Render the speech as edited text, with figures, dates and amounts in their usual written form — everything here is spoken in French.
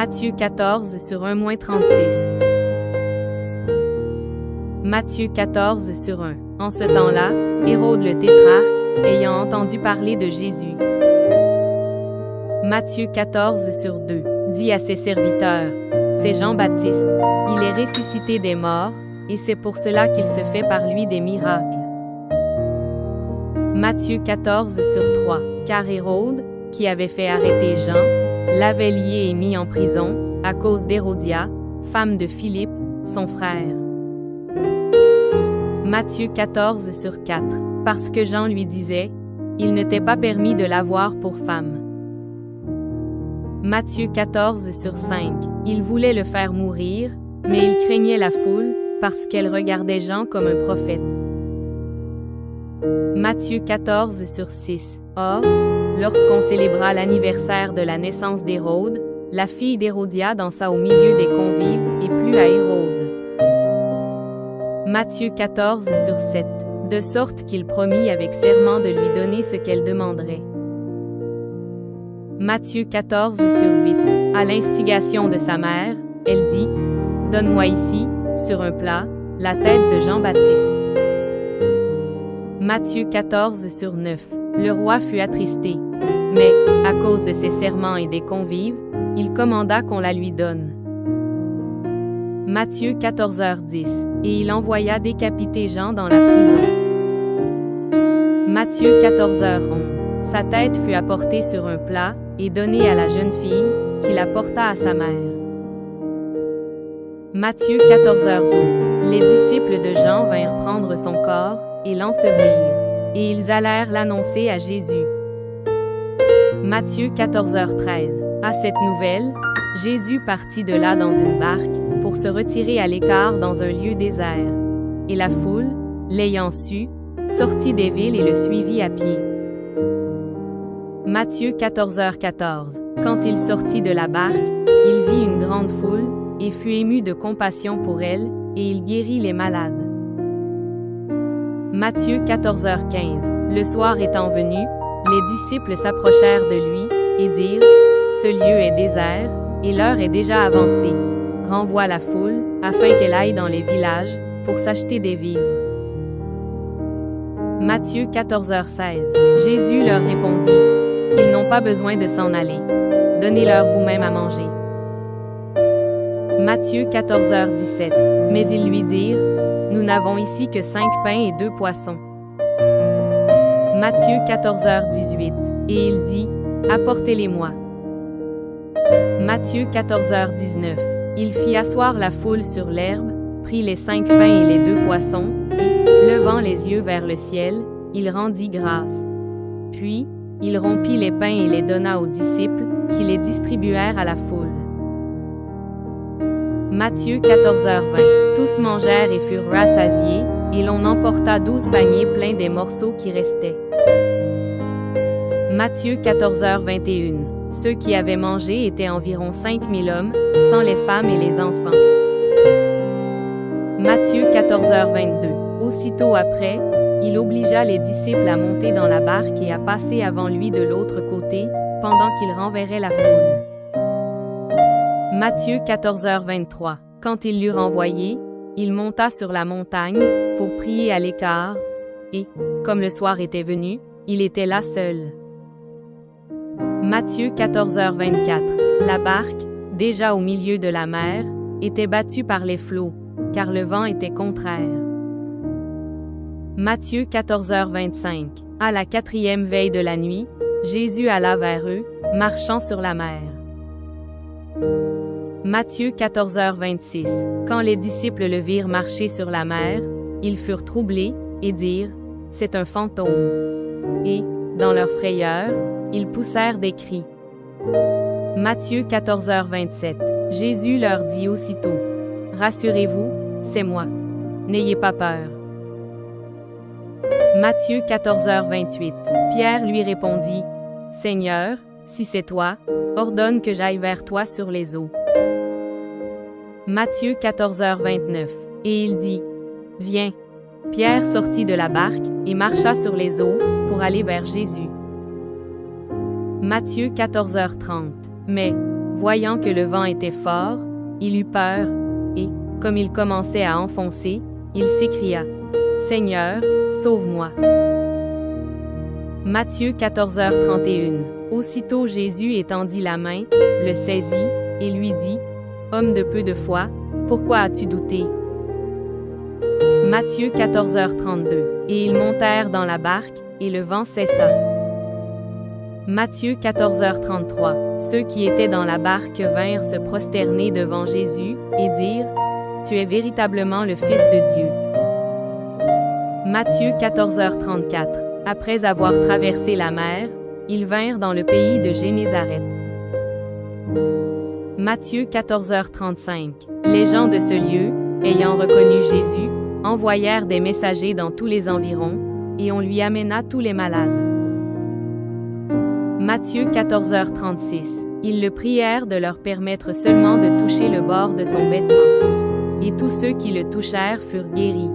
Matthieu 14 sur 1-36. Matthieu 14 sur 1. En ce temps-là, Hérode le tétrarque, ayant entendu parler de Jésus. Matthieu 14 sur 2. Dit à ses serviteurs, c'est Jean-Baptiste. Il est ressuscité des morts, et c'est pour cela qu'il se fait par lui des miracles. Matthieu 14 sur 3. Car Hérode, qui avait fait arrêter Jean, l'avait lié et mis en prison, à cause d'Hérodia, femme de Philippe, son frère. Matthieu 14 sur 4. Parce que Jean lui disait, il ne t'est pas permis de l'avoir pour femme. Matthieu 14 sur 5. Il voulait le faire mourir, mais il craignait la foule, parce qu'elle regardait Jean comme un prophète. Matthieu 14 sur 6. Or, lorsqu'on célébra l'anniversaire de la naissance d'Hérode, la fille d'Hérodia dansa au milieu des convives et plut à Hérode. Matthieu 14 sur 7. De sorte qu'il promit avec serment de lui donner ce qu'elle demanderait. Matthieu 14 sur 8. À l'instigation de sa mère, elle dit, « Donne-moi ici, sur un plat, la tête de Jean-Baptiste. » Matthieu 14 sur 9. Le roi fut attristé, mais, à cause de ses serments et des convives, il commanda qu'on la lui donne. Matthieu 14h10. Et il envoya décapiter Jean dans la prison. Matthieu 14h11. Sa tête fut apportée sur un plat, et donnée à la jeune fille, qui la porta à sa mère. Matthieu 14h12. Les disciples de Jean vinrent prendre son corps, et l'ensevelir, et ils allèrent l'annoncer à Jésus. Matthieu 14h13. À cette nouvelle, Jésus partit de là dans une barque, pour se retirer à l'écart dans un lieu désert. Et la foule, l'ayant su, sortit des villes et le suivit à pied. Matthieu 14h14. Quand il sortit de la barque, il vit une grande foule, et fut ému de compassion pour elle, et il guérit les malades. Matthieu 14h15. Le soir étant venu, les disciples s'approchèrent de lui, et dirent, « Ce lieu est désert, et l'heure est déjà avancée. Renvoie la foule, afin qu'elle aille dans les villages, pour s'acheter des vivres. » Matthieu 14h16. Jésus leur répondit, « Ils n'ont pas besoin de s'en aller. Donnez-leur vous-même à manger. » Matthieu 14h17. Mais ils lui dirent, « Nous n'avons ici que 5 pains et 2 poissons. » Matthieu 14h18. Et il dit, « Apportez-les-moi. » Matthieu 14h19. Il fit asseoir la foule sur l'herbe, prit les 5 pains et les 2 poissons, et, levant les yeux vers le ciel, il rendit grâce. Puis, il rompit les pains et les donna aux disciples, qui les distribuèrent à la foule. Matthieu 14h20. Tous mangèrent et furent rassasiés, et l'on emporta 12 paniers pleins des morceaux qui restaient. Matthieu 14h21. Ceux qui avaient mangé étaient environ 5000 hommes, sans les femmes et les enfants. Matthieu 14h22. Aussitôt après, il obligea les disciples à monter dans la barque et à passer avant lui de l'autre côté, pendant qu'il renverrait la foule. Matthieu 14h23. Quand il l'eut renvoyé, il monta sur la montagne, pour prier à l'écart, et, comme le soir était venu, il était là seul. Matthieu 14h24. La barque, déjà au milieu de la mer, était battue par les flots, car le vent était contraire. Matthieu 14h25. À la 4e veille de la nuit, Jésus alla vers eux, marchant sur la mer. Matthieu 14h26. Quand les disciples le virent marcher sur la mer, ils furent troublés, et dirent, « C'est un fantôme. » Et, dans leur frayeur, ils poussèrent des cris. Matthieu 14h27. Jésus leur dit aussitôt, « Rassurez-vous, c'est moi. N'ayez pas peur. » Matthieu 14h28. Pierre lui répondit, « Seigneur, si c'est toi, ordonne que j'aille vers toi sur les eaux. » Matthieu 14h29. Et il dit, « Viens. » Pierre sortit de la barque, et marcha sur les eaux, pour aller vers Jésus. Matthieu 14h30. Mais, Voyant que le vent était fort, il eut peur, et, comme il commençait à enfoncer, il s'écria: « Seigneur, sauve-moi. » Matthieu 14h31. Aussitôt Jésus étendit la main, le saisit, et lui dit: « Homme de peu de foi, pourquoi as-tu douté? » Matthieu 14h32. Et ils montèrent dans la barque, et le vent cessa. Matthieu 14h33. Ceux qui étaient dans la barque vinrent se prosterner devant Jésus, et dirent: « Tu es véritablement le Fils de Dieu. » Matthieu 14h34. Après avoir traversé la mer, ils vinrent dans le pays de Génézareth. Matthieu 14h35. Les gens de ce lieu, ayant reconnu Jésus, envoyèrent des messagers dans tous les environs, et on lui amena tous les malades. Matthieu 14h36. Ils le prièrent de leur permettre seulement de toucher le bord de son vêtement. Et tous ceux qui le touchèrent furent guéris.